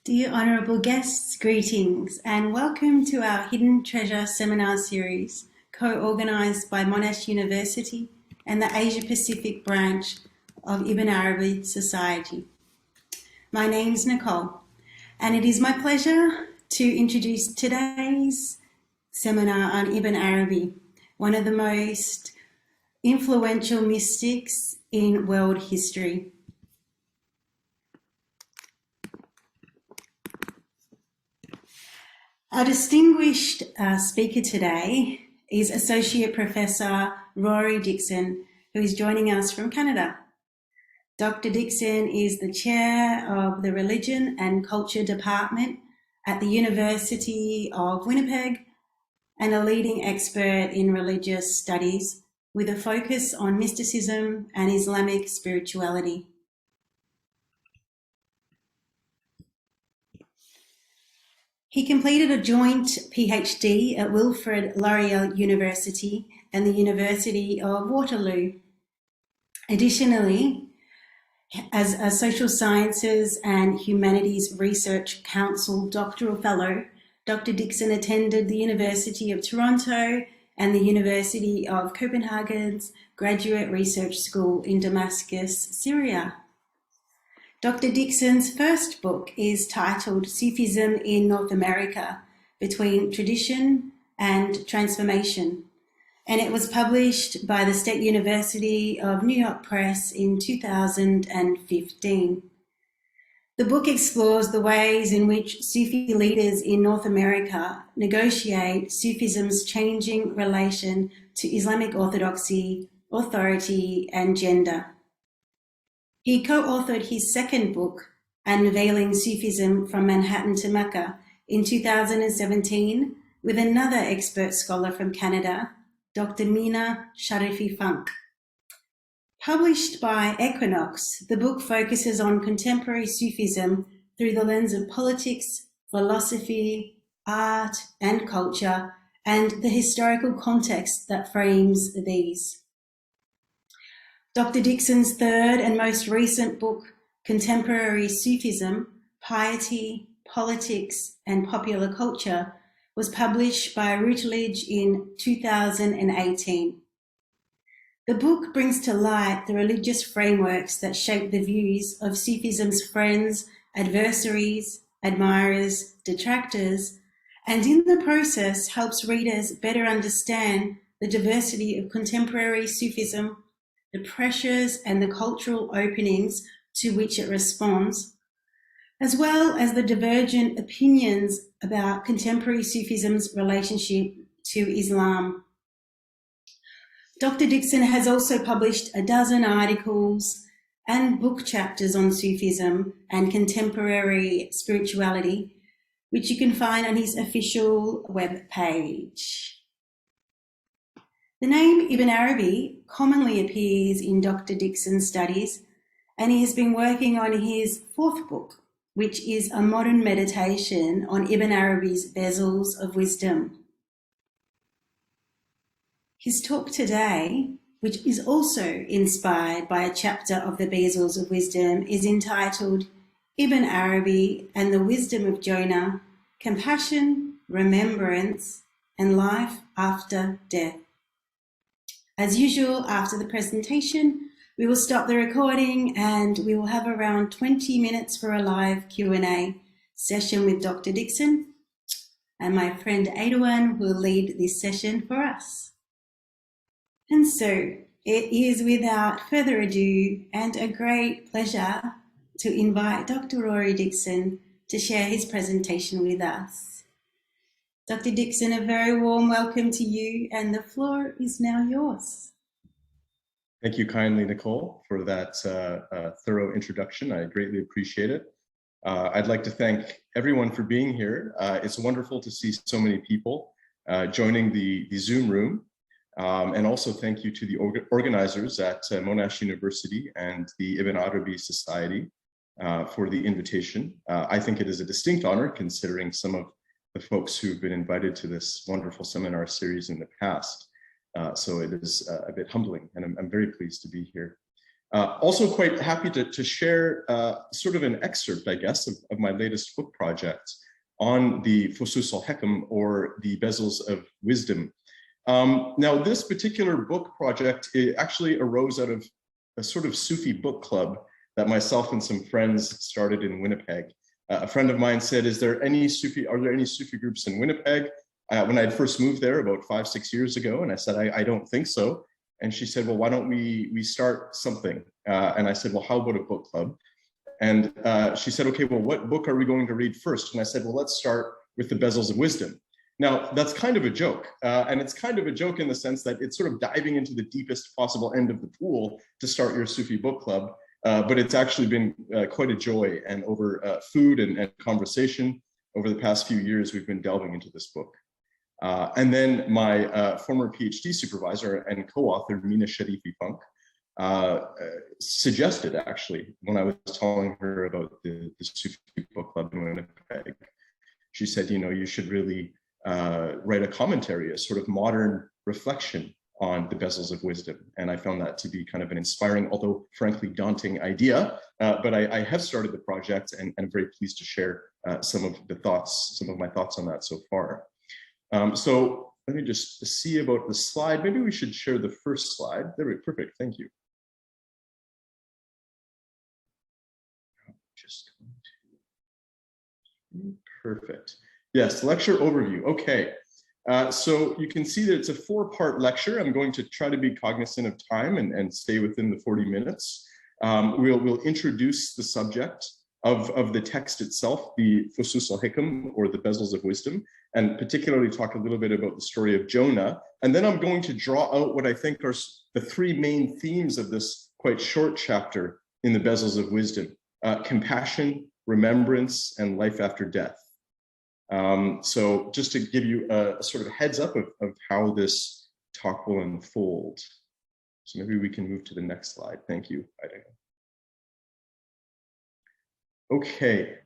Dear honourable guests, greetings and welcome to our Hidden Treasure Seminar Series, co-organised by Monash University and the Asia Pacific branch of Ibn Arabi Society. My name's Nicole, and it is my pleasure to introduce today's seminar on Ibn Arabi, one of the most influential mystics in world history. Our distinguished speaker today is Associate Professor Rory Dickson, who is joining us from Canada. Dr. Dickson is the Chair of the Religion and Culture Department at the University of Winnipeg and a leading expert in religious studies with a focus on mysticism and Islamic spirituality. He completed a joint PhD at Wilfrid Laurier University and the University of Waterloo. Additionally, as a Social Sciences and Humanities Research Council doctoral fellow, Dr. Dickson attended the University of Toronto and the University of Copenhagen's Graduate Research School in Damascus, Syria. Dr. Dickson's first book is titled Sufism in North America, Between Tradition and Transformation, and it was published by the State University of New York Press in 2015. The book explores the ways in which Sufi leaders in North America negotiate Sufism's changing relation to Islamic orthodoxy, authority, and gender. He co-authored his second book, Unveiling Sufism from Manhattan to Mecca, in 2017 with another expert scholar from Canada, Dr. Mina Sharifi Funk. Published by Equinox, the book focuses on contemporary Sufism through the lens of politics, philosophy, art, and culture, and the historical context that frames these. Dr. Dickson's third and most recent book, Contemporary Sufism, Piety, Politics and Popular Culture, was published by Routledge in 2018. The book brings to light the religious frameworks that shape the views of Sufism's friends, adversaries, admirers, detractors, and in the process helps readers better understand the diversity of contemporary Sufism, the pressures and the cultural openings to which it responds, as well as the divergent opinions about contemporary Sufism's relationship to Islam. Dr. Dickson has also published a dozen articles and book chapters on Sufism and contemporary spirituality, which you can find on his official web page. The name Ibn Arabi commonly appears in Dr. Dickson's studies, and he has been working on his fourth book, which is a modern meditation on Ibn Arabi's bezels of wisdom. His talk today, which is also inspired by a chapter of the Bezels of Wisdom, is entitled Ibn Arabi and the Wisdom of Jonah, Compassion, Remembrance, and Life After Death. As usual, after the presentation, we will stop the recording and we will have around 20 minutes for a live Q&A session with Dr. Dickson, and my friend Adawan will lead this session for us. And so it is without further ado and a great pleasure to invite Dr. Rory Dickson to share his presentation with us. Dr. Dickson, a very warm welcome to you, and the floor is now yours. Thank you kindly, Nicole, for that thorough introduction. I greatly appreciate it. I'd like to thank everyone for being here. It's wonderful to see so many people joining the Zoom room. And also thank you to the organizers at Monash University and the Ibn Arabi Society for the invitation. I think it is a distinct honor considering some of the folks who've been invited to this wonderful seminar series in the past. So it is a bit humbling, and I'm very pleased to be here. Also quite happy to share sort of an excerpt, I guess, of my latest book project on the Fusus al-Hikam, or the Bezels of Wisdom. Now, this particular book project, it actually arose out of a sort of Sufi book club that myself and some friends started in Winnipeg. A friend of mine said, are there any Sufi groups in Winnipeg? When I first moved there about 5-6 years ago, and I said, I don't think so. And she said, well, why don't we start something? And I said, well, how about a book club? And she said, okay, well, what book are we going to read first? And I said, well, let's start with the Bezels of Wisdom. Now, that's kind of a joke. And it's kind of a joke in the sense that it's sort of diving into the deepest possible end of the pool to start your Sufi book club. But it's actually been quite a joy. And over food and conversation over the past few years, we've been delving into this book. And then my former PhD supervisor and co-author, Mina Sharifi Funk, suggested, actually, when I was telling her about the Sufi book club in Winnipeg, she said, you know, you should really write a commentary, a sort of modern reflection on the Bezels of Wisdom. And I found that to be kind of an inspiring, although frankly daunting idea. But I have started the project, and I'm very pleased to share some of my thoughts on that so far. So let me just see about the slide. Maybe we should share the first slide. There we go. Perfect. Thank you. Just going to... Perfect. Yes, lecture overview. Okay. So you can see that it's a 4-part lecture. I'm going to try to be cognizant of time and stay within the 40 minutes. We'll introduce the subject of the text itself, the Fusus al-Hikam, or the Bezels of Wisdom, and particularly talk a little bit about the story of Jonah. And then I'm going to draw out what I think are the 3 main themes of this quite short chapter in the Bezels of Wisdom: compassion, remembrance, and life after death. So just to give you a sort of heads up of how this talk will unfold. So maybe we can move to the next slide. Thank you. Okay.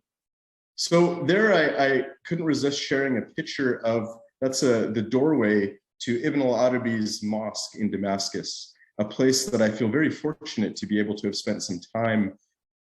So there I couldn't resist sharing a picture of, that's the doorway to Ibn Arabi's mosque in Damascus, a place that I feel very fortunate to be able to have spent some time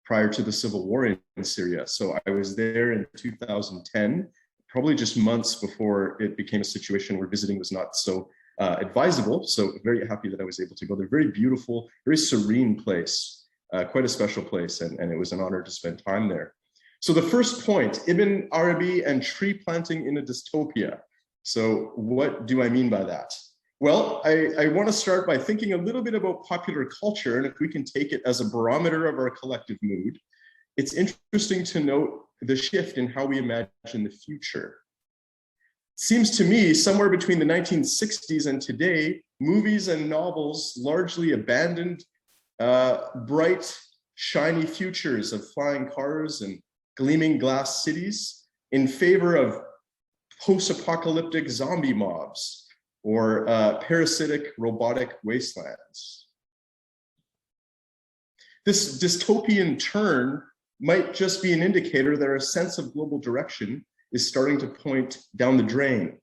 prior to the civil war in Syria. So I was there in 2010, probably just months before it became a situation where visiting was not so advisable. So very happy that I was able to go there. Very beautiful, very serene place, quite a special place. And it was an honor to spend time there. So the first point, Ibn Arabi and tree planting in a dystopia. So what do I mean by that? Well, I want to start by thinking a little bit about popular culture, and if we can take it as a barometer of our collective mood. It's interesting to note the shift in how we imagine the future. It seems to me somewhere between the 1960s and today, movies and novels largely abandoned bright, shiny futures of flying cars and gleaming glass cities in favor of post-apocalyptic zombie mobs or parasitic robotic wastelands. This dystopian turn might just be an indicator that our sense of global direction is starting to point down the drain.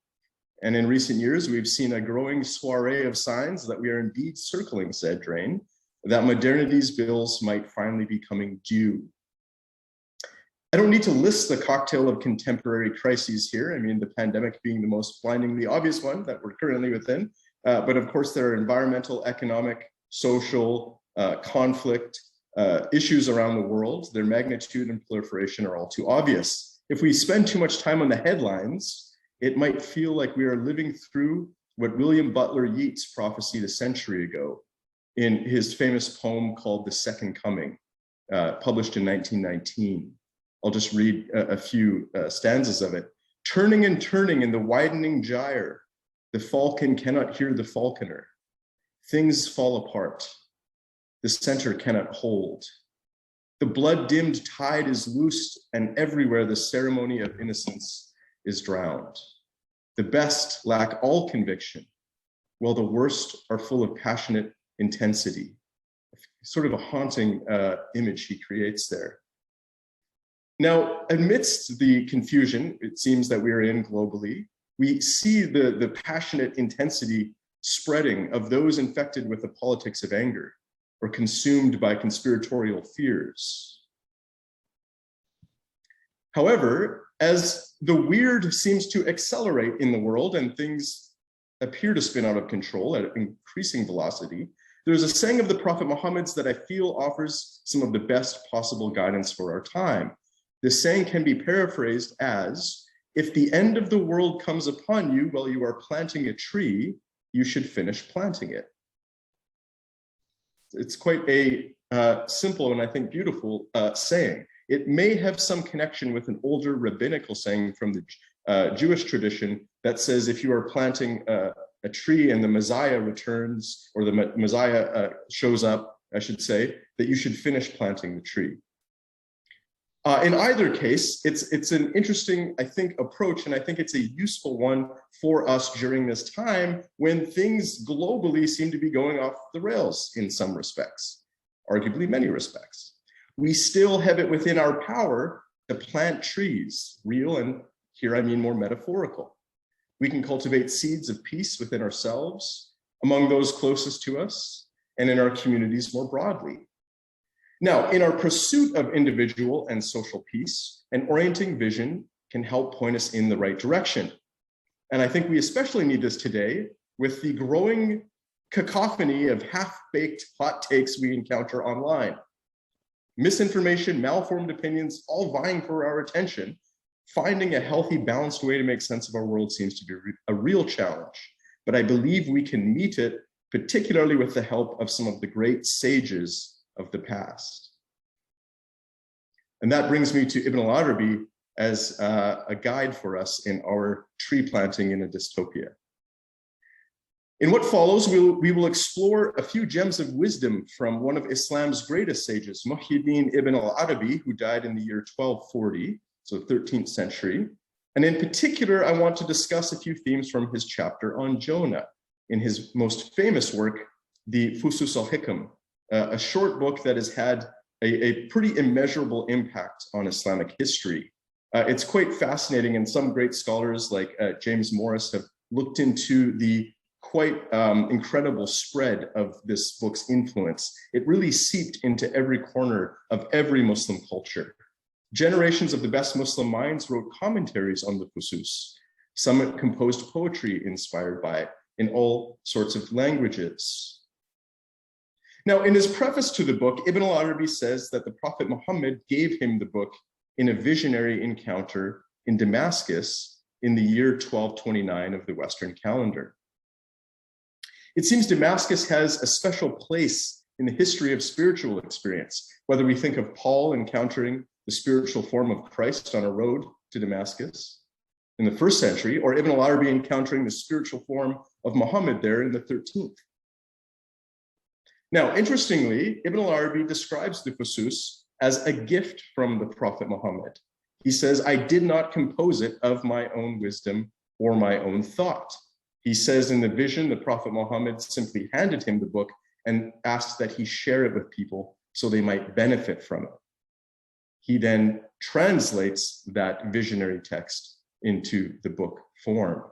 And in recent years, we've seen a growing soiree of signs that we are indeed circling said drain, that modernity's bills might finally be coming due. I don't need to list the cocktail of contemporary crises here. I mean, the pandemic being the most blindingly obvious one that we're currently within. But of course, there are environmental, economic, social, conflict issues around the world. Their magnitude and proliferation are all too obvious. If we spend too much time on the headlines, it might feel like we are living through what William Butler Yeats prophesied a century ago in his famous poem called The Second Coming, published in 1919. I'll just read a few stanzas of it. Turning and turning in the widening gyre, the falcon cannot hear the falconer. Things fall apart. The center cannot hold. The blood-dimmed tide is loosed, and everywhere the ceremony of innocence is drowned. The best lack all conviction, while the worst are full of passionate intensity. Sort of a haunting image he creates there. Now, amidst the confusion, it seems that we are in globally, we see the passionate intensity spreading of those infected with the politics of anger, or consumed by conspiratorial fears. However, as the weird seems to accelerate in the world and things appear to spin out of control at increasing velocity, there's a saying of the Prophet Muhammad's that I feel offers some of the best possible guidance for our time. This saying can be paraphrased as, if the end of the world comes upon you while you are planting a tree, you should finish planting it. It's quite a simple and I think beautiful saying. It may have some connection with an older rabbinical saying from the Jewish tradition that says if you are planting a tree and the Messiah returns, or the Messiah shows up, I should say, that you should finish planting the tree. In either case, it's an interesting, I think, approach, and I think it's a useful one for us during this time when things globally seem to be going off the rails in some respects, arguably many respects. We still have it within our power to plant trees, real, and here I mean more metaphorical. We can cultivate seeds of peace within ourselves, among those closest to us, and in our communities more broadly. Now, in our pursuit of individual and social peace, an orienting vision can help point us in the right direction. And I think we especially need this today with the growing cacophony of half-baked hot takes we encounter online. Misinformation, malformed opinions, all vying for our attention. Finding a healthy, balanced way to make sense of our world seems to be a real challenge, but I believe we can meet it, particularly with the help of some of the great sages of the past. And that brings me to Ibn Arabi as a guide for us in our tree planting in a dystopia. In what follows, we will explore a few gems of wisdom from one of Islam's greatest sages, Muhyiddin Ibn Arabi, who died in the year 1240, so 13th century. And in particular, I want to discuss a few themes from his chapter on Jonah in his most famous work, the Fusus al-Hikam, a short book that has had a pretty immeasurable impact on Islamic history. It's quite fascinating, and some great scholars like James Morris have looked into the quite incredible spread of this book's influence. It really seeped into every corner of every Muslim culture. Generations of the best Muslim minds wrote commentaries on the Fusus. Some composed poetry inspired by it in all sorts of languages. Now, in his preface to the book, Ibn Arabi says that the Prophet Muhammad gave him the book in a visionary encounter in Damascus in the year 1229 of the Western calendar. It seems Damascus has a special place in the history of spiritual experience, whether we think of Paul encountering the spiritual form of Christ on a road to Damascus in the 1st century, or Ibn Arabi encountering the spiritual form of Muhammad there in the 13th. Now, interestingly, Ibn Arabi describes the Fusus as a gift from the Prophet Muhammad. He says, I did not compose it of my own wisdom or my own thought. He says in the vision, the Prophet Muhammad simply handed him the book and asked that he share it with people so they might benefit from it. He then translates that visionary text into the book form.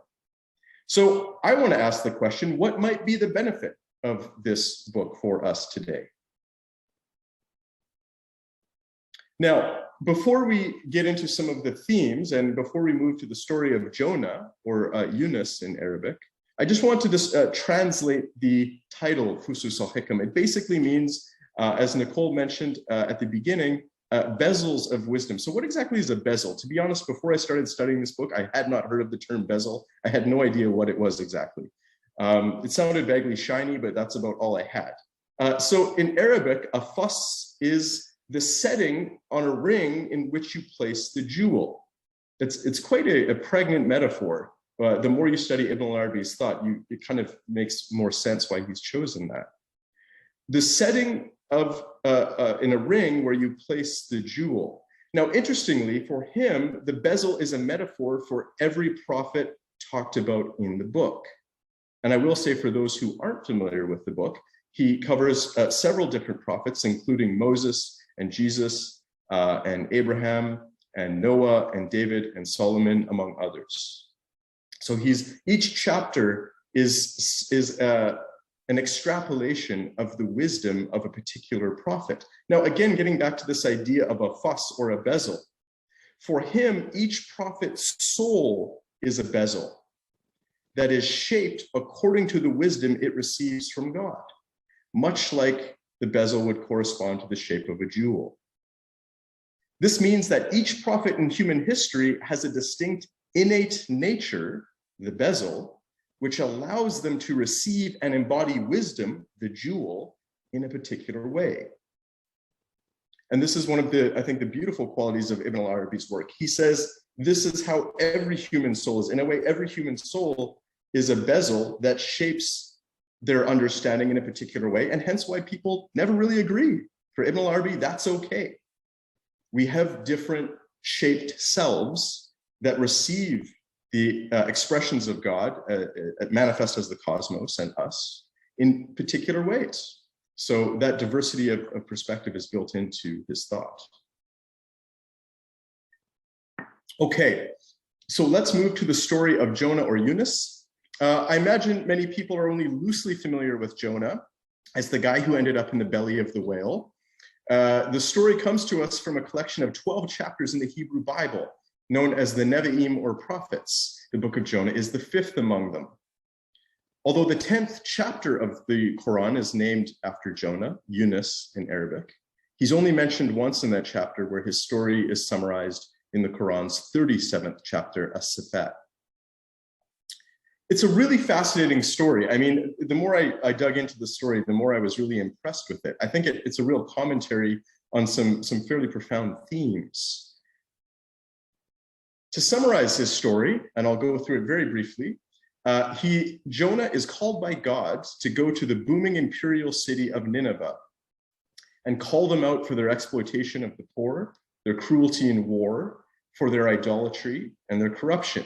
So I want to ask the question, what might be the benefit of this book for us today? Now, before we get into some of the themes and before we move to the story of Jonah, or Yunus in Arabic, I just want to just translate the title Fusus al-Hikam. It basically means, as Nicole mentioned at the beginning, bezels of wisdom. So what exactly is a bezel? To be honest, before I started studying this book, I had not heard of the term bezel. I had no idea what it was exactly. It sounded vaguely shiny, but that's about all I had. So in Arabic, a fus is the setting on a ring in which you place the jewel. It's quite a pregnant metaphor. The more you study Ibn Arabi's thought, it kind of makes more sense why he's chosen that. The setting of in a ring where you place the jewel. Now, interestingly, for him, the bezel is a metaphor for every prophet talked about in the book. And I will say, for those who aren't familiar with the book, he covers several different prophets, including Moses and Jesus and Abraham and Noah and David and Solomon, among others. So each chapter is an extrapolation of the wisdom of a particular prophet. Now, again, getting back to this idea of a fuss or a bezel, for him, each prophet's soul is a bezel that is shaped according to the wisdom it receives from God, much like the bezel would correspond to the shape of a jewel. This means that each prophet in human history has a distinct innate nature, the bezel, which allows them to receive and embody wisdom, the jewel, in a particular way. And this is one of the, I think, the beautiful qualities of Ibn Arabi's work. He says, this is how every human soul is. In a way, every human soul is a bezel that shapes their understanding in a particular way, and hence why people never really agree. For Ibn Arabi, that's okay. We have different shaped selves that receive the expressions of God, manifest as the cosmos and us, in particular ways. So that diversity of perspective is built into his thought. Okay, so let's move to the story of Jonah or Yunus. I imagine many people are only loosely familiar with Jonah as the guy who ended up in the belly of the whale. The story comes to us from a collection of 12 chapters in the Hebrew Bible, known as the Nevi'im or prophets. The book of Jonah is the fifth among them. Although the 10th chapter of the Quran is named after Jonah, Yunus in Arabic, he's only mentioned once in that chapter, where his story is summarized in the Quran's 37th chapter, As-Sifat. It's a really fascinating story. I mean, the more I dug into the story, the more I was really impressed with it. I think it's a real commentary on some fairly profound themes. To summarize his story, and I'll go through it very briefly, Jonah is called by God to go to the booming imperial city of Nineveh and call them out for their exploitation of the poor, their cruelty in war, for their idolatry and their corruption.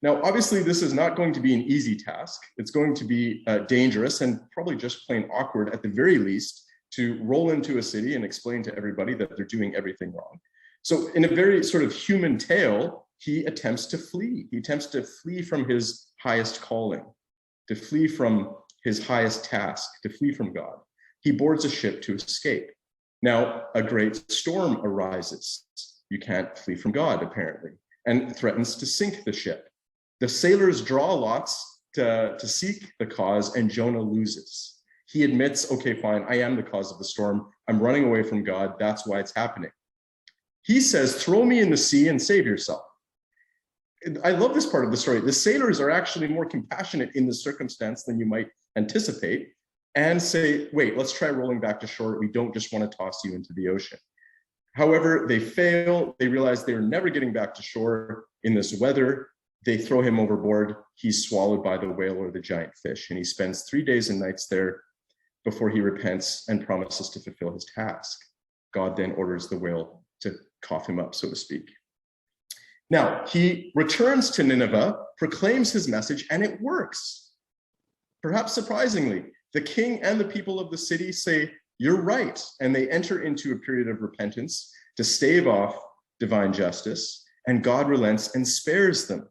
Now, obviously, this is not going to be an easy task. It's going to be dangerous and probably just plain awkward at the very least to roll into a city and explain to everybody that they're doing everything wrong. So in a very sort of human tale, he attempts to flee. He attempts to flee from his highest calling, to flee from his highest task, to flee from God. He boards a ship to escape. Now, a great storm arises. You can't flee from God, apparently, and threatens to sink the ship. The sailors draw lots to seek the cause, and Jonah loses. He admits, okay, fine, I am the cause of the storm. I'm running away from God. That's why it's happening. He says, throw me in the sea and save yourself. I love this part of the story. The sailors are actually more compassionate in the circumstance than you might anticipate, and say, wait, let's try rolling back to shore. We don't just want to toss you into the ocean. However, they fail. They realize they're never getting back to shore in this weather. They throw him overboard. He's swallowed by the whale or the giant fish, and he spends 3 days and nights there before he repents and promises to fulfill his task. God then orders the whale to cough him up, so to speak. Now, he returns to Nineveh, proclaims his message, and it works. Perhaps surprisingly, the king and the people of the city say, you're right, and they enter into a period of repentance to stave off divine justice, and God relents and spares them.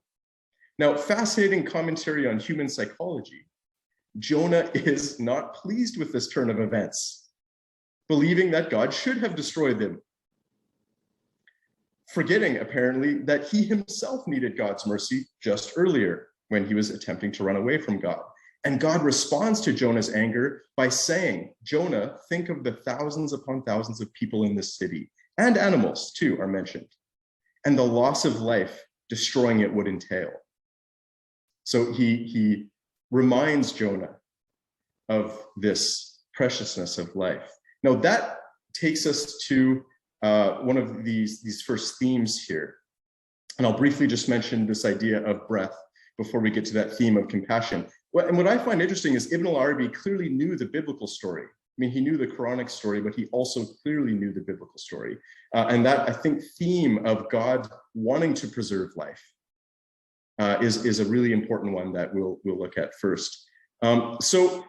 Now, fascinating commentary on human psychology. Jonah is not pleased with this turn of events, believing that God should have destroyed them, forgetting apparently that he himself needed God's mercy just earlier when he was attempting to run away from God. And God responds to Jonah's anger by saying, Jonah, think of the thousands upon thousands of people in this city, and animals too are mentioned, and the loss of life destroying it would entail. So he reminds Jonah of this preciousness of life. Now that takes us to one of these first themes here. And I'll briefly just mention this idea of breath before we get to that theme of compassion. And what I find interesting is Ibn Arabi clearly knew the biblical story. I mean, he knew the Quranic story, but he also clearly knew the biblical story. And that, I think, theme of God wanting to preserve life is a really important one that we'll look at first. So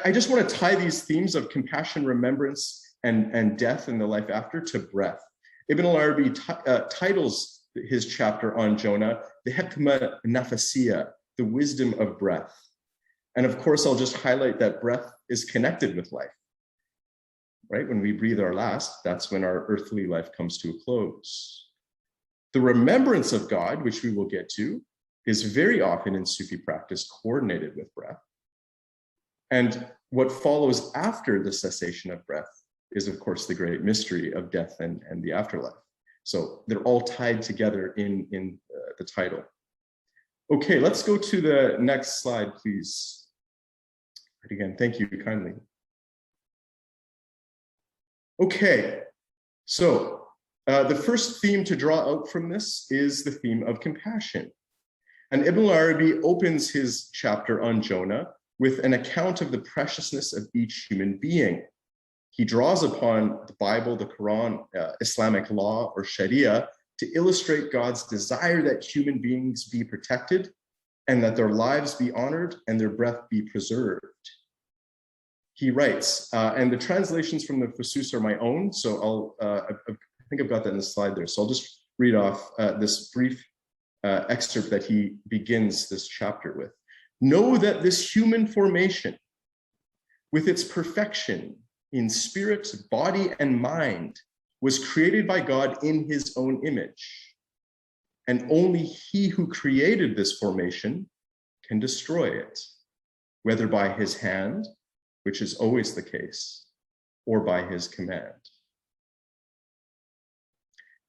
I just want to tie these themes of compassion, remembrance, and death and the life after to breath. Ibn Arabi titles his chapter on Jonah, the Hikmah Nafasiyya, the wisdom of breath. And of course, I'll just highlight that breath is connected with life, right? When we breathe our last, that's when our earthly life comes to a close. The remembrance of God, which we will get to, is very often in Sufi practice coordinated with breath. And what follows after the cessation of breath is, of course, the great mystery of death and the afterlife. So they're all tied together in the title. Okay, let's go to the next slide, please. And again, thank you kindly. Okay, so the first theme to draw out from this is the theme of compassion. And Ibn Arabi opens his chapter on Jonah with an account of the preciousness of each human being. He draws upon the Bible, the Quran, Islamic law, or Sharia to illustrate God's desire that human beings be protected and that their lives be honored and their breath be preserved. He writes, and the translations from the Fusus are my own, so I think I've got that in the slide there. So I'll just read off this brief excerpt that he begins this chapter with. Know that this human formation, with its perfection in spirit, body, and mind, was created by God in his own image. And only he who created this formation can destroy it, whether by his hand, which is always the case, or by his command.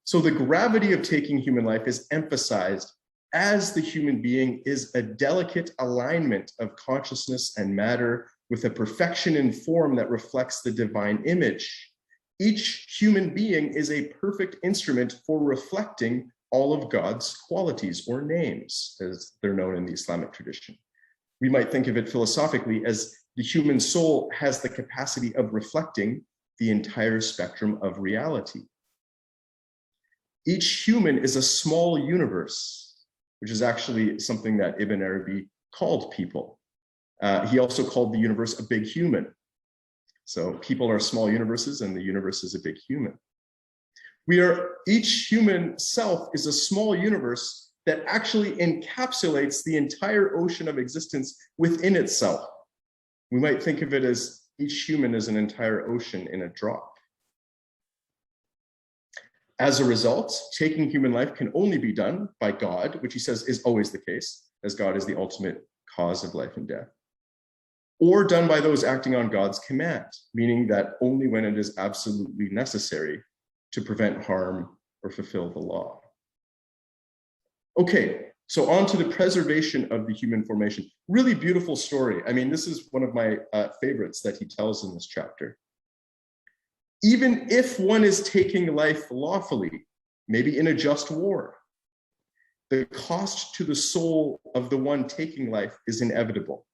So the gravity of taking human life is emphasized as the human being is a delicate alignment of consciousness and matter with a perfection in form that reflects the divine image. Each human being is a perfect instrument for reflecting all of God's qualities or names, as they're known in the Islamic tradition. We might think of it philosophically as the human soul has the capacity of reflecting the entire spectrum of reality. Each human is a small universe, which is actually something that Ibn Arabi called people. He also called the universe a big human. So people are small universes and the universe is a big human. Each human self is a small universe that actually encapsulates the entire ocean of existence within itself. We might think of it as each human is an entire ocean in a drop. As a result, taking human life can only be done by God, which he says is always the case, as God is the ultimate cause of life and death, or done by those acting on God's command, meaning that only when it is absolutely necessary to prevent harm or fulfill the law. Okay, so on to the preservation of the human formation. Really beautiful story. I mean, this is one of my favorites that he tells in this chapter. Even if one is taking life lawfully, maybe in a just war, the cost to the soul of the one taking life is inevitable.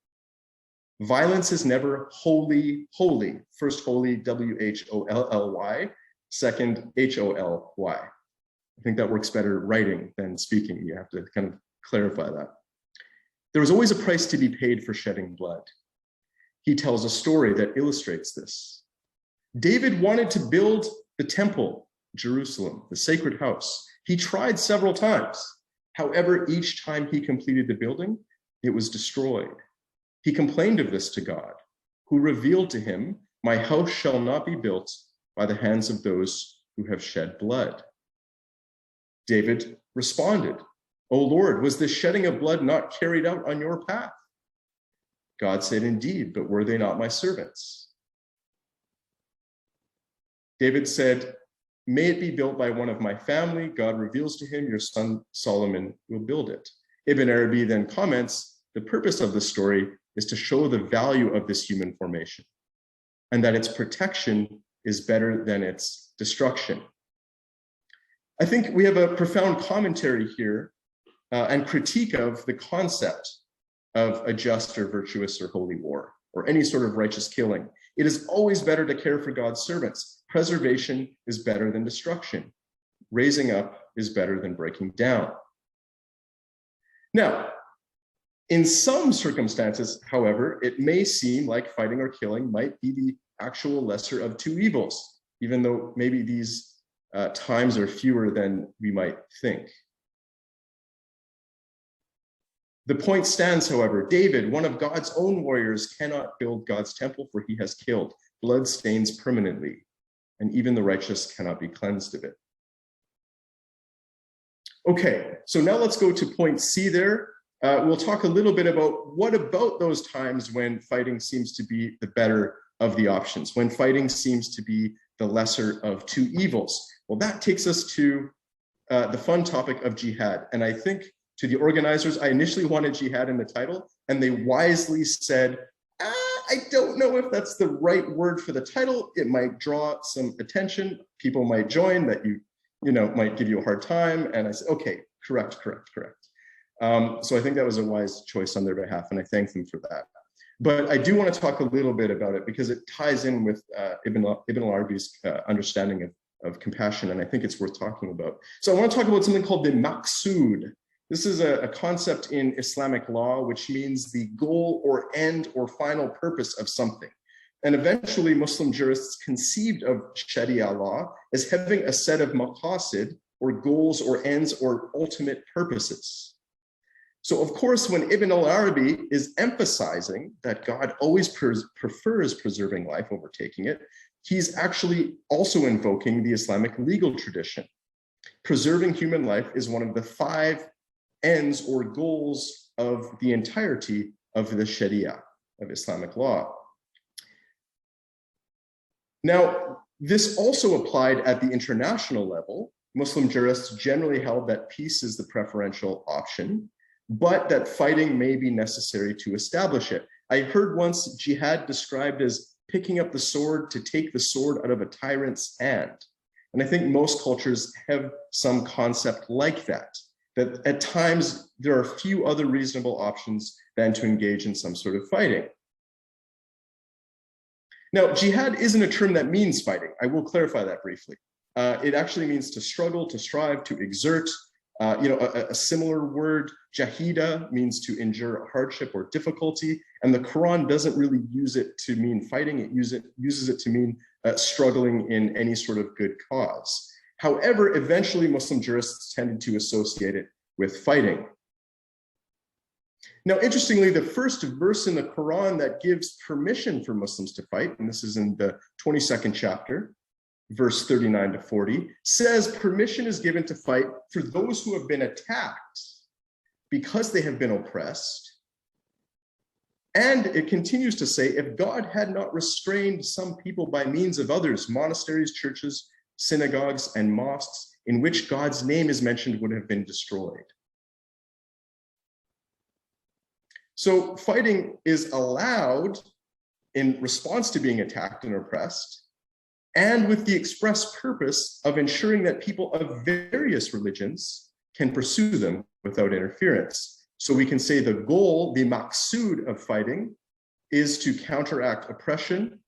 Violence is never wholly holy. First holy, W-H-O-L-L-Y, second H-O-L-Y. I think that works better writing than speaking. You have to kind of clarify that. There was always a price to be paid for shedding blood. He tells a story that illustrates this. David wanted to build the temple, Jerusalem, the sacred house. He tried several times. However, each time he completed the building, it was destroyed. He complained of this to God, who revealed to him, "My house shall not be built by the hands of those who have shed blood." David responded, "O Lord, was the shedding of blood not carried out on your path?" God said, "Indeed, but were they not my servants?" David said, "May it be built by one of my family." God reveals to him, "Your son Solomon will build it." Ibn Arabi then comments, the purpose of the story is to show the value of this human formation and that its protection is better than its destruction. I think we have a profound commentary here and critique of the concept of a just or virtuous or holy war or any sort of righteous killing. It is always better to care for God's servants. Preservation is better than destruction. Raising up is better than breaking down. Now, in some circumstances, however, it may seem like fighting or killing might be the actual lesser of two evils, even though maybe these times are fewer than we might think. The point stands, however, David, one of God's own warriors, cannot build God's temple, for he has killed. Blood stains permanently, and even the righteous cannot be cleansed of it. Okay, so now let's go to point C there. We'll talk a little bit about what about those times when fighting seems to be the better of the options, when fighting seems to be the lesser of two evils. Well, that takes us to the fun topic of jihad. And I think to the organizers, I initially wanted jihad in the title, and they wisely said, I don't know if that's the right word for the title. It might draw some attention. People might join that you might give you a hard time. And I said, okay, correct. So I think that was a wise choice on their behalf, and I thank them for that. But I do want to talk a little bit about it because it ties in with Ibn Arabi's understanding of compassion, and I think it's worth talking about. So I want to talk about something called the maqsood. This is a concept in Islamic law, which means the goal or end or final purpose of something. And eventually, Muslim jurists conceived of Sharia law as having a set of maqasid, or goals or ends or ultimate purposes. So of course, when Ibn Arabi is emphasizing that God always prefers preserving life over taking it, he's actually also invoking the Islamic legal tradition. Preserving human life is one of the 5 ends or goals of the entirety of the Sharia, of Islamic law. Now, this also applied at the international level. Muslim jurists generally held that peace is the preferential option, but that fighting may be necessary to establish it. I heard once jihad described as picking up the sword to take the sword out of a tyrant's hand. And I think most cultures have some concept like that at times there are few other reasonable options than to engage in some sort of fighting. Now, jihad isn't a term that means fighting. I will clarify that briefly. It actually means to struggle, to strive, to exert. A similar word, jahida, means to endure hardship or difficulty. And the Quran doesn't really use it to mean fighting. It uses it to mean struggling in any sort of good cause. However, eventually Muslim jurists tended to associate it with fighting. Now, interestingly, the first verse in the Quran that gives permission for Muslims to fight, and this is in the 22nd chapter, verse 39 to 40, says permission is given to fight for those who have been attacked because they have been oppressed. And it continues to say, if God had not restrained some people by means of others, monasteries, churches, synagogues, and mosques in which God's name is mentioned would have been destroyed. So fighting is allowed in response to being attacked and oppressed, and with the express purpose of ensuring that people of various religions can pursue them without interference. So we can say the goal, the maqsood of fighting, is to counteract oppression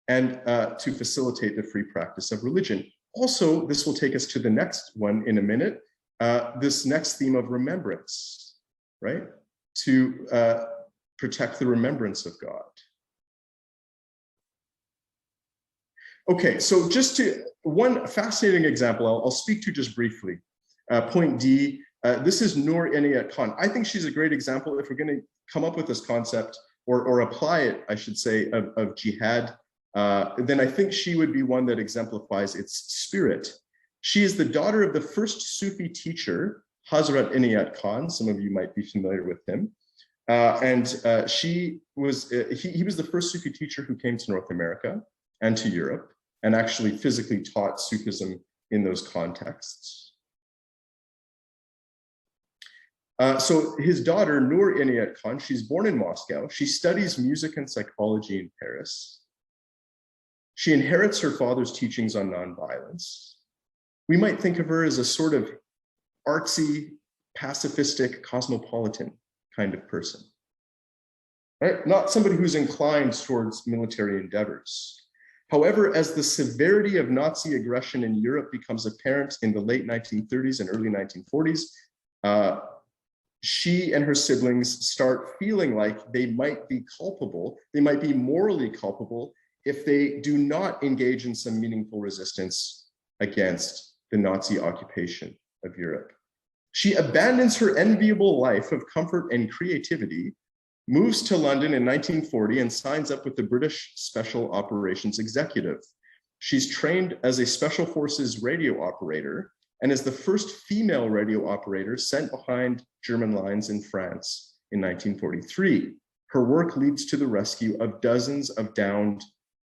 and to facilitate the free practice of religion. Also, this will take us to the next one in a minute, this next theme of remembrance, right? To protect the remembrance of God. Okay, so just one fascinating example I'll speak to just briefly. Point D, this is Noor Inayat Khan. I think she's a great example if we're going to come up with this concept or apply it, I should say, of jihad. Then I think she would be one that exemplifies its spirit. She is the daughter of the first Sufi teacher, Hazrat Inayat Khan. Some of you might be familiar with him. He was the first Sufi teacher who came to North America and to Europe and actually physically taught Sufism in those contexts. So his daughter, Noor Inayat Khan, she's born in Moscow. She studies music and psychology in Paris. She inherits her father's teachings on nonviolence. We might think of her as a sort of artsy, pacifistic, cosmopolitan kind of person, right? Not somebody who's inclined towards military endeavors. However, as the severity of Nazi aggression in Europe becomes apparent in the late 1930s and early 1940s, she and her siblings start feeling like they might be culpable, they might be morally culpable if they do not engage in some meaningful resistance against the Nazi occupation of Europe. She abandons her enviable life of comfort and creativity, moves to London in 1940 and signs up with the British Special Operations Executive. She's trained as a Special Forces radio operator and is the first female radio operator sent behind German lines in France in 1943. Her work leads to the rescue of dozens of downed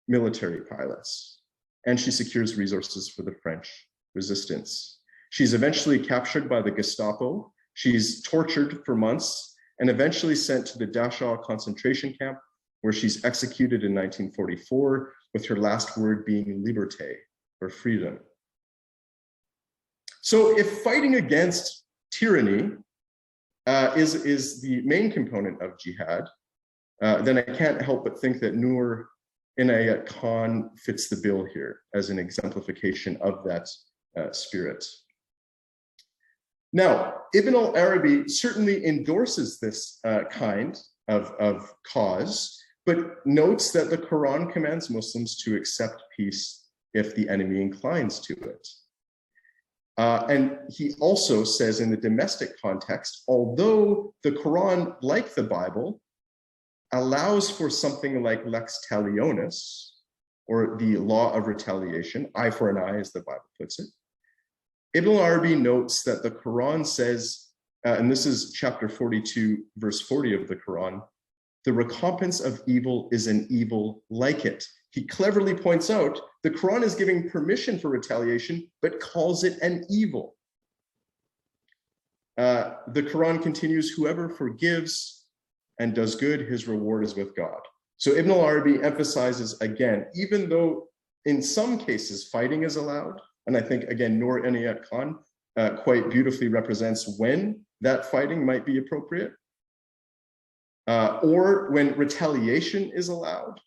military pilots, and she secures resources for the French resistance. She's eventually captured by the Gestapo. She's tortured for months and eventually sent to the Dachau concentration camp, where she's executed in 1944, with her last word being liberté, or freedom. So if fighting against tyranny is the main component of jihad, then I can't help but think that Nur Inayat Khan fits the bill here as an exemplification of that spirit. Now, Ibn Arabi certainly endorses this kind of cause, but notes that the Quran commands Muslims to accept peace if the enemy inclines to it. And he also says in the domestic context, although the Quran, like the Bible, allows for something like lex talionis, or the law of retaliation, eye for an eye, as the Bible puts it, Ibn Arabi notes that the Quran says, and this is chapter 42, verse 40 of the Quran, the recompense of evil is an evil like it. He cleverly points out the Quran is giving permission for retaliation, but calls it an evil. The Quran continues, whoever forgives and does good, his reward is with God. So Ibn Arabi emphasizes again, even though in some cases fighting is allowed, and I think again, Nur Inayat Khan quite beautifully represents when that fighting might be appropriate, or when retaliation is allowed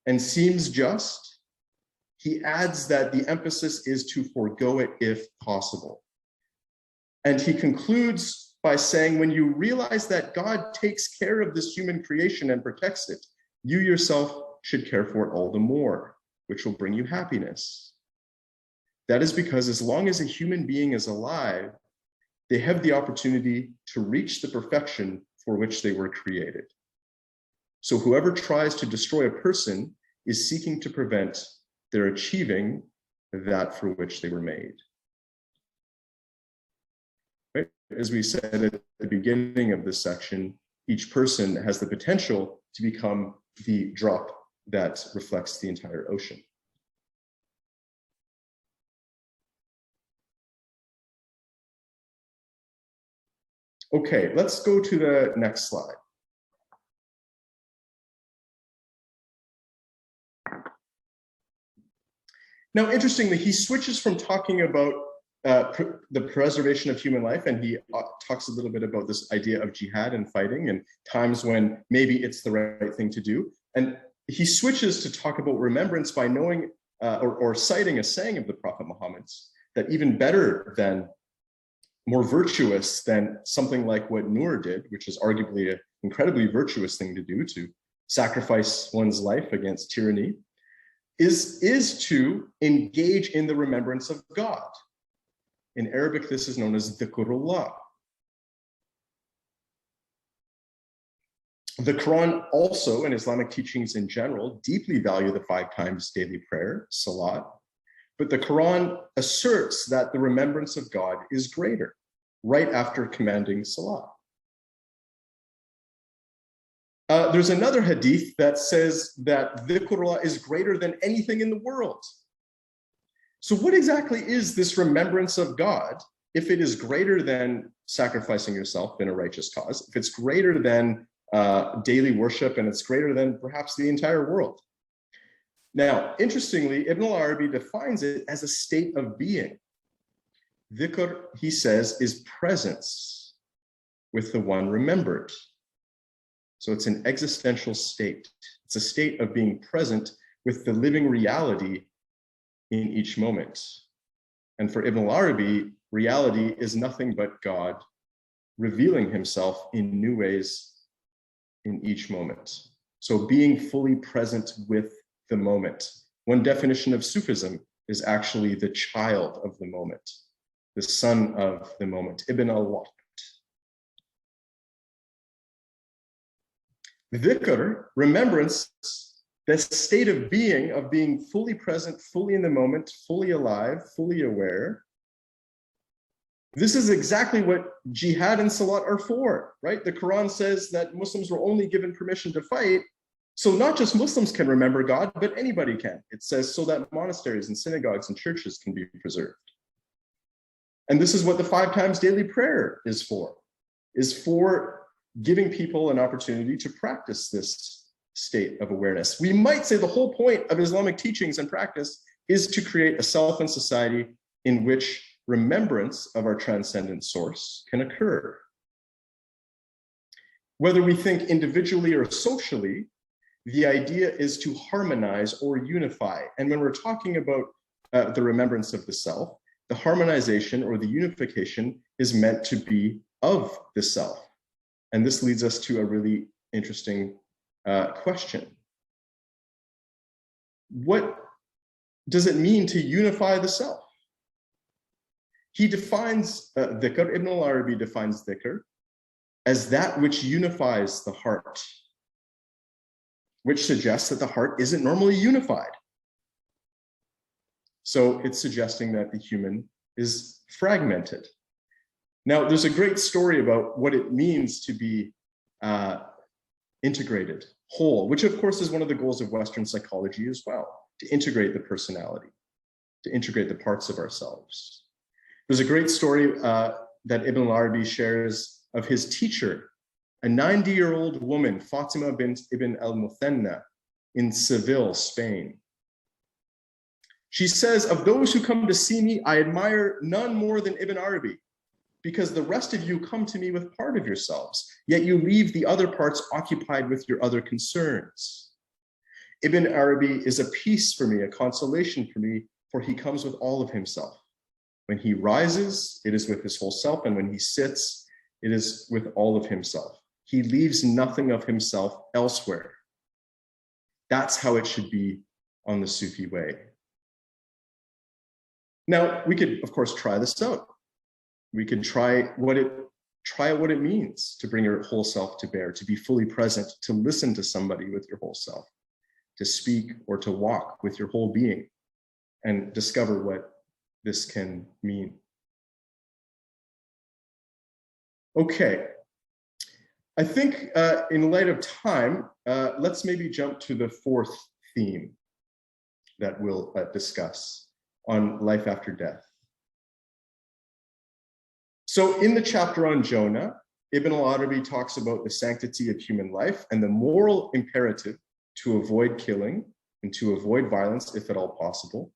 and seems just, he adds that the emphasis is to forego it if possible. And he concludes by saying, when you realize that God takes care of this human creation and protects it, you yourself should care for it all the more, which will bring you happiness. That is because as long as a human being is alive, they have the opportunity to reach the perfection for which they were created. So whoever tries to destroy a person is seeking to prevent their achieving that for which they were made. Right? As we said at the beginning of this section, each person has the potential to become the drop that reflects the entire ocean. Okay, let's go to the next slide. Now, interestingly, he switches from talking about the preservation of human life, and he talks a little bit about this idea of jihad and fighting and times when maybe it's the right thing to do. And he switches to talk about remembrance by knowing or citing a saying of the Prophet Muhammad's that even better than, more virtuous than something like what Nur did, which is arguably an incredibly virtuous thing to do, to sacrifice one's life against tyranny, is to engage in the remembrance of God. In Arabic, this is known as dhikrullah. The Quran also, and Islamic teachings in general, deeply value the 5 times daily prayer, salat, but the Quran asserts that the remembrance of God is greater, right after commanding salat. There's another hadith that says that dhikrullah is greater than anything in the world. So what exactly is this remembrance of God if it is greater than sacrificing yourself in a righteous cause, if it's greater than daily worship, and it's greater than perhaps the entire world? Now, interestingly, Ibn Arabi defines it as a state of being. Dhikr, he says, is presence with the one remembered. So it's an existential state. It's a state of being present with the living reality in each moment. And for Ibn Arabi, reality is nothing but God revealing himself in new ways in each moment. So being fully present with the moment. One definition of Sufism is actually the child of the moment. the son of the moment, Ibn al-Waqt. Dhikr, remembrance, the state of being fully present, fully in the moment, fully alive, fully aware. This is exactly what jihad and salat are for, right? The Quran says that Muslims were only given permission to fight. So not just Muslims can remember God, but anybody can. It says so that monasteries and synagogues and churches can be preserved. And this is what the 5 times daily prayer is for giving people an opportunity to practice this state of awareness. We might say the whole point of Islamic teachings and practice is to create a self and society in which remembrance of our transcendent source can occur. Whether we think individually or socially, the idea is to harmonize or unify. And when we're talking about the remembrance of the self, the harmonization or the unification is meant to be of the self. And this leads us to a really interesting question. What does it mean to unify the self? He defines dhikr, Ibn Arabi defines dhikr as that which unifies the heart, which suggests that the heart isn't normally unified. So it's suggesting that the human is fragmented. Now, there's a great story about what it means to be integrated, whole, which of course is one of the goals of Western psychology as well, to integrate the personality, to integrate the parts of ourselves. There's a great story that Ibn Arabi shares of his teacher, a 90-year-old woman, Fatima bint Ibn al-Muthanna, in Seville, Spain. She says, of those who come to see me, I admire none more than Ibn Arabi, because the rest of you come to me with part of yourselves, yet you leave the other parts occupied with your other concerns. Ibn Arabi is a peace for me, a consolation for me, for he comes with all of himself. When he rises, it is with his whole self, and when he sits, it is with all of himself. He leaves nothing of himself elsewhere. That's how it should be on the Sufi way. Now, we could, of course, try this out. We could try what it means to bring your whole self to bear, to be fully present, to listen to somebody with your whole self, to speak or to walk with your whole being, and discover what this can mean. Okay, I think in light of time, let's maybe jump to the 4th theme that we'll discuss on life after death. So in the chapter on Jonah, Ibn Arabi talks about the sanctity of human life and the moral imperative to avoid killing and to avoid violence if at all possible.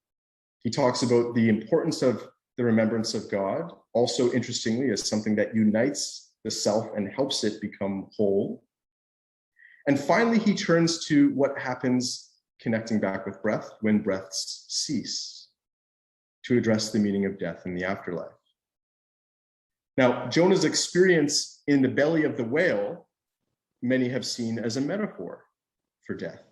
He talks about the importance of the remembrance of God, also interestingly as something that unites the self and helps it become whole. And finally, he turns to what happens connecting back with breath when breaths cease, to address the meaning of death in the afterlife. Now, Jonah's experience in the belly of the whale, many have seen as a metaphor for death.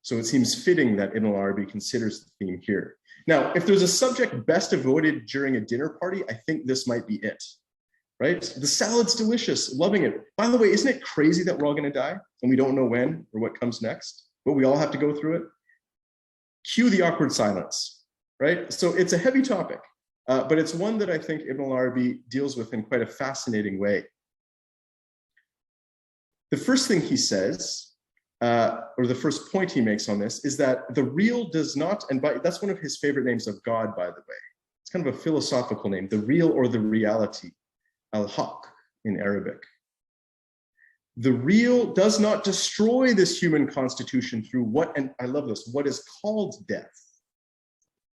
So it seems fitting that Ibn Arabi considers the theme here. Now, if there's a subject best avoided during a dinner party, I think this might be it, right? The salad's delicious, loving it. By the way, isn't it crazy that we're all gonna die and we don't know when or what comes next, but we all have to go through it? Cue the awkward silence, right? So it's a heavy topic, but it's one that I think Ibn Arabi deals with in quite a fascinating way. The first thing he says, or the first point he makes on this, is that the real does not, and that's one of his favorite names of God, by the way. It's kind of a philosophical name, the real or the reality, al-haq in Arabic. The real does not destroy this human constitution through what, and I love this, what is called death.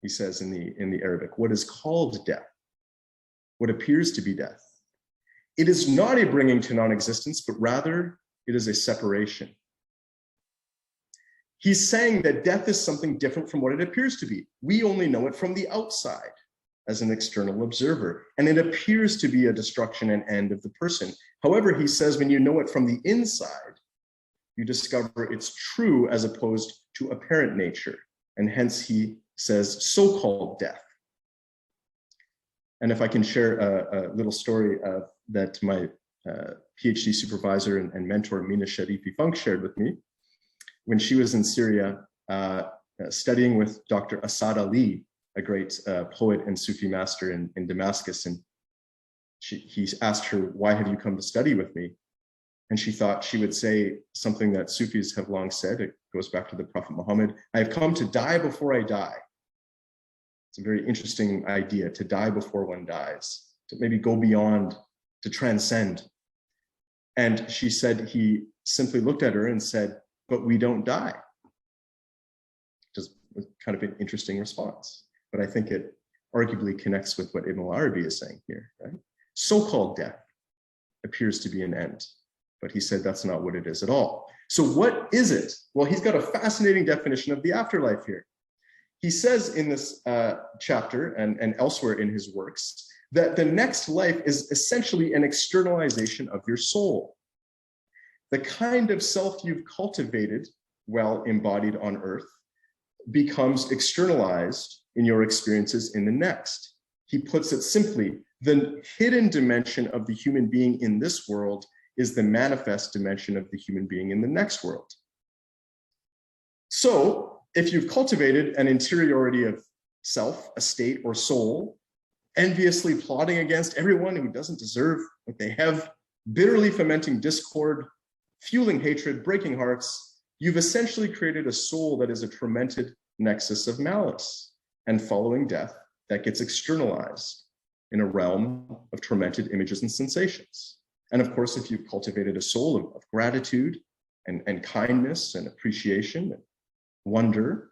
He says in the Arabic, what is called death, what appears to be death. It is not a bringing to non-existence, but rather it is a separation. He's saying that death is something different from what it appears to be. We only know it from the outside as an external observer, and it appears to be a destruction and end of the person. However, he says when you know it from the inside, you discover its true as opposed to apparent nature, and hence he says so-called death. And if I can share a little story that my PhD supervisor and mentor, Mina Sharifi Funk, shared with me. When she was in Syria, studying with Dr. Asad Ali, a great poet and Sufi master in Damascus. And he asked her, "Why have you come to study with me?" And she thought she would say something that Sufis have long said. It goes back to the Prophet Muhammad. "I have come to die before I die." It's a very interesting idea, to die before one dies, to maybe go beyond, to transcend. And she said he simply looked at her and said, "But we don't die." Just kind of an interesting response. But I think it arguably connects with what Ibn Arabi is saying here, right? So-called death appears to be an end, but he said that's not what it is at all. So what is it? Well, he's got a fascinating definition of the afterlife here. He says in this chapter and elsewhere in his works that the next life is essentially an externalization of your soul. The kind of self you've cultivated while embodied on earth becomes externalized in your experiences in the next. He puts it simply, the hidden dimension of the human being in this world is the manifest dimension of the human being in the next world. So if you've cultivated an interiority of self, a state, or soul, enviously plotting against everyone who doesn't deserve what they have, bitterly fomenting discord, fueling hatred, breaking hearts, you've essentially created a soul that is a tormented nexus of malice, and following death, that gets externalized in a realm of tormented images and sensations. And of course, if you've cultivated a soul of gratitude and kindness and appreciation and wonder,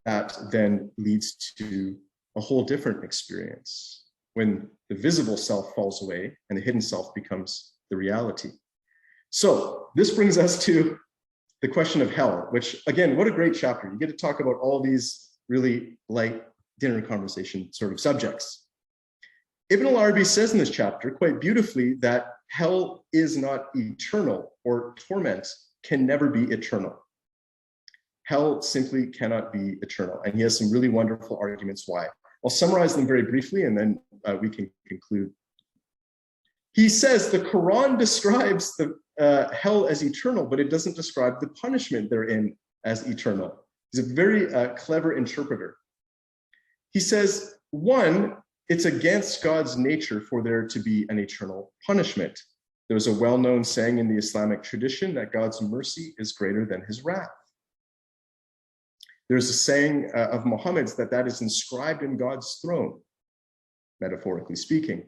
that then leads to a whole different experience when the visible self falls away and the hidden self becomes the reality. So this brings us to the question of hell, which again, what a great chapter. You get to talk about all these really light dinner conversation sort of subjects. Ibn Arabi says in this chapter quite beautifully that hell is not eternal, or torment can never be eternal. Hell simply cannot be eternal. And he has some really wonderful arguments why. I'll summarize them very briefly and then we can conclude. He says the Quran describes the hell as eternal, but it doesn't describe the punishment therein as eternal. He's a very clever interpreter. He says, one, it's against God's nature for there to be an eternal punishment. There's a well-known saying in the Islamic tradition that God's mercy is greater than his wrath. There's a saying of Muhammad's that is inscribed in God's throne, metaphorically speaking.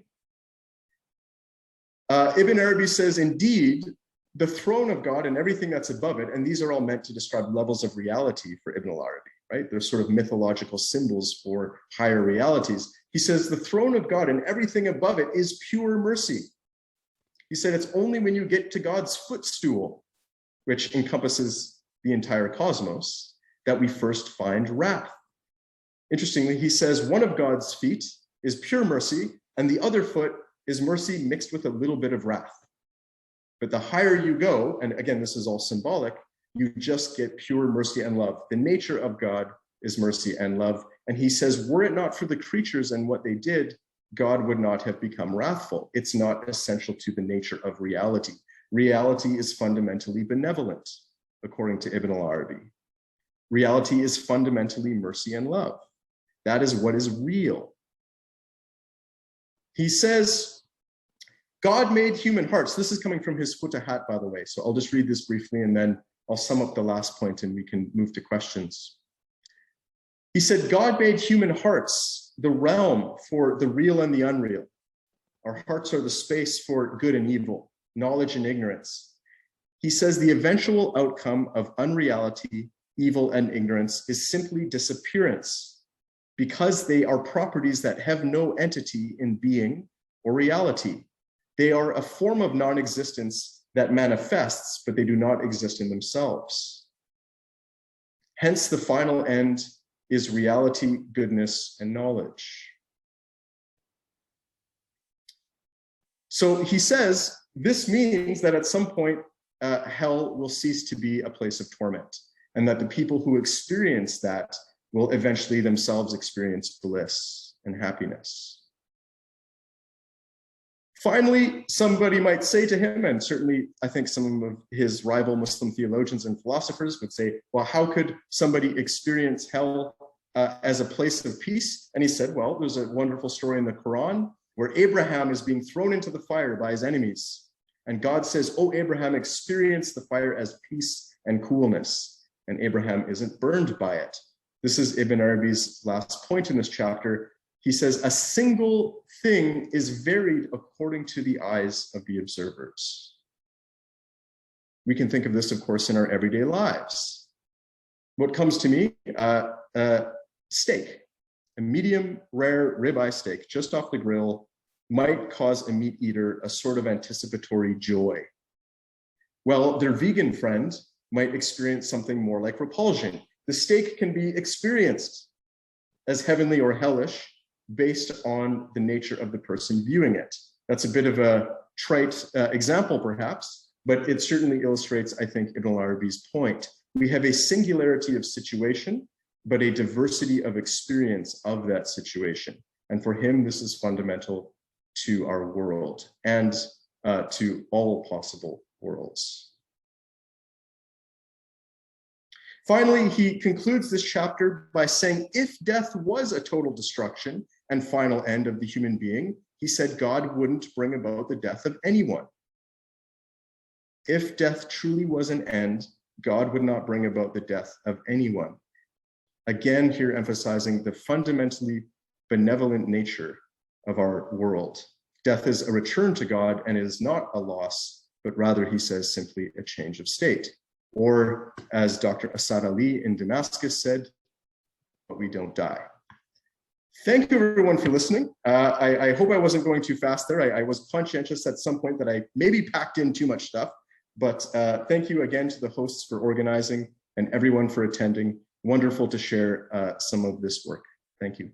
Ibn Arabi says, indeed, the throne of God and everything that's above it, and these are all meant to describe levels of reality for Ibn Arabi, right? They're sort of mythological symbols for higher realities. He says the throne of God and everything above it is pure mercy. He said it's only when you get to God's footstool, which encompasses the entire cosmos, that we first find wrath. Interestingly, he says one of God's feet is pure mercy and the other foot is mercy mixed with a little bit of wrath. But the higher you go, and again, this is all symbolic, you just get pure mercy and love. The nature of God is mercy and love. And he says, were it not for the creatures and what they did, God would not have become wrathful. It's not essential to the nature of reality. Reality is fundamentally benevolent, according to Ibn Arabi. Reality is fundamentally mercy and love. That is what is real. He says, God made human hearts. This is coming from his Futuhat, by the way. So I'll just read this briefly and then I'll sum up the last point and we can move to questions. He said, God made human hearts the realm for the real and the unreal. Our hearts are the space for good and evil, knowledge and ignorance. He says the eventual outcome of unreality, evil, and ignorance is simply disappearance, because they are properties that have no entity in being or reality. They are a form of non-existence that manifests, but they do not exist in themselves. Hence, the final end is reality, goodness, and knowledge. So he says, this means that at some point, hell will cease to be a place of torment, and that the people who experience that will eventually themselves experience bliss and happiness. Finally, somebody might say to him, and certainly I think some of his rival Muslim theologians and philosophers would say, well, how could somebody experience hell as a place of peace? And he said, well, there's a wonderful story in the Quran where Abraham is being thrown into the fire by his enemies. And God says, oh, Abraham, experience the fire as peace and coolness. And Abraham isn't burned by it. This is Ibn Arabi's last point in this chapter. He says, a single thing is varied according to the eyes of the observers. We can think of this, of course, in our everyday lives. What comes to me? Steak, a medium rare ribeye steak just off the grill might cause a meat eater a sort of anticipatory joy. Well, their vegan friend might experience something more like repulsion. The steak can be experienced as heavenly or hellish based on the nature of the person viewing it. That's a bit of a trite example, perhaps, but it certainly illustrates, I think, Ibn Arabi's point. We have a singularity of situation, but a diversity of experience of that situation. And for him, this is fundamental to our world and to all possible worlds. Finally, he concludes this chapter by saying, if death was a total destruction and final end of the human being, he said God wouldn't bring about the death of anyone. If death truly was an end, God would not bring about the death of anyone. Again, here emphasizing the fundamentally benevolent nature of our world. Death is a return to God and is not a loss, but rather, he says, simply a change of state. Or as Dr. Asad Ali in Damascus said, but we don't die. Thank you everyone for listening. I hope I wasn't going too fast there. I was conscientious at some point that I maybe packed in too much stuff, but thank you again to the hosts for organizing and everyone for attending. Wonderful to share some of this work. Thank you.